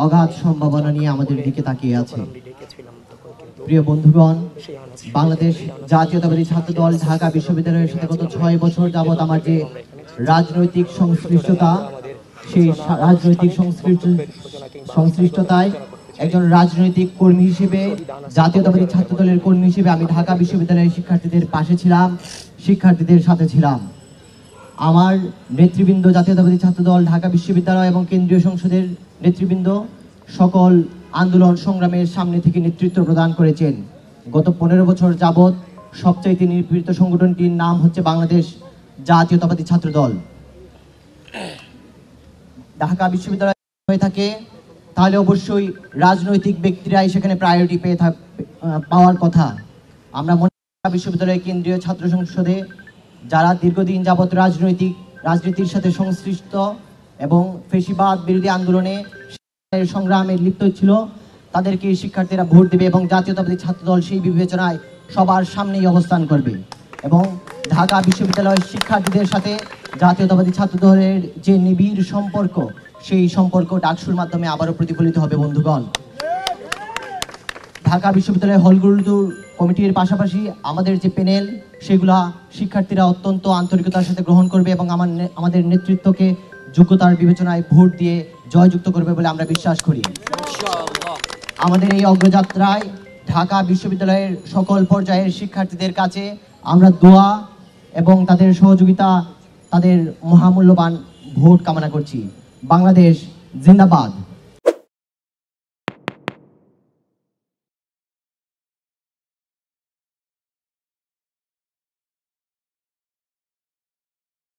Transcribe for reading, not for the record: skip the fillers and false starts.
অগাধ সম্ভাবনা নিয়ে আমাদের দিকে তাকিয়ে আছে। প্রিয় বন্ধুগণ, বাংলাদেশ জাতীয়তাবাদী ছাত্র দল ঢাকা বিশ্ববিদ্যালয়ের সাথে গত 6 বছর যাবৎ আমার যে রাজনৈতিক সংশ্লিষ্টতা, সেই রাজনৈতিক সংশ্লিষ্টতায় একজন রাজনৈতিক কর্মী হিসেবে, জাতীয়তাবাদী ছাত্র দলের কর্মী হিসেবে আমি ঢাকা বিশ্ববিদ্যালয়ের শিক্ষার্থীদের পাশে ছিলাম, শিক্ষার্থীদের সাথে ছিলাম। আমার নেতৃবৃন্দ, জাতীয়তাবাদী ছাত্র দল ঢাকা বিশ্ববিদ্যালয় এবং কেন্দ্রীয় সংসদের নেতৃবৃন্দ সকল আন্দোলন সংগ্রামের সামনে থেকে নেতৃত্ব প্রদান করেছেন। গত 15 বছর যাবৎ সবচাইতে নিপীড়িত সংগঠনটির নাম হচ্ছে বাংলাদেশ জাতীয়তাবাদী ছাত্র দল। ঢাকা বিশ্ববিদ্যালয় হয়ে থাকে তাহলে অবশ্যই রাজনৈতিক ব্যক্তিরাই সেখানে প্রায়োরিটি পাওয়ার কথা। আমরা মনে করি বিশ্ববিদ্যালয়ের কেন্দ্রীয় ছাত্র সংসদে যারা দীর্ঘদিন যাবৎ রাজনীতির সাথে সংশ্লিষ্ট এবং ফ্যাসিবাদ বিরোধী আন্দোলনে সংগ্রামে লিপ্ত ছিল, তাদেরকে শিক্ষার্থীরা ভোট দেবে এবং জাতীয়তাবাদী ছাত্র দল সেই বিবেচনায় সবার সামনেই অবস্থান করবে। এবং ঢাকা বিশ্ববিদ্যালয়ের শিক্ষার্থীদের সাথে জাতীয়তাবাদী ছাত্র দলের যে নিবিড় সম্পর্ক, সেই সম্পর্ক ডাকসুর মাধ্যমে আবারও প্রতিফলিত হবে। বন্ধুগণ, ঢাকা বিশ্ববিদ্যালয়ের হলগুলোর কমিটির পাশাপাশি আমাদের যে প্যানেল, সেগুলা শিক্ষার্থীরা অত্যন্ত আন্তরিকতার সাথে গ্রহণ করবে এবং আমাদের নেতৃত্বকে যোগ্যতার বিবেচনায় ভোট দিয়ে জয়যুক্ত করবে বলে আমরা বিশ্বাস করি। আমাদের এই অগ্রযাত্রায় ঢাকা বিশ্ববিদ্যালয়ের সকল পর্যায়ের শিক্ষার্থীদের কাছে আমরা দোয়া এবং তাদের সহযোগিতা, তাদের মহামূল্যবান ভোট কামনা করছি। বাংলাদেশ জিন্দাবাদ।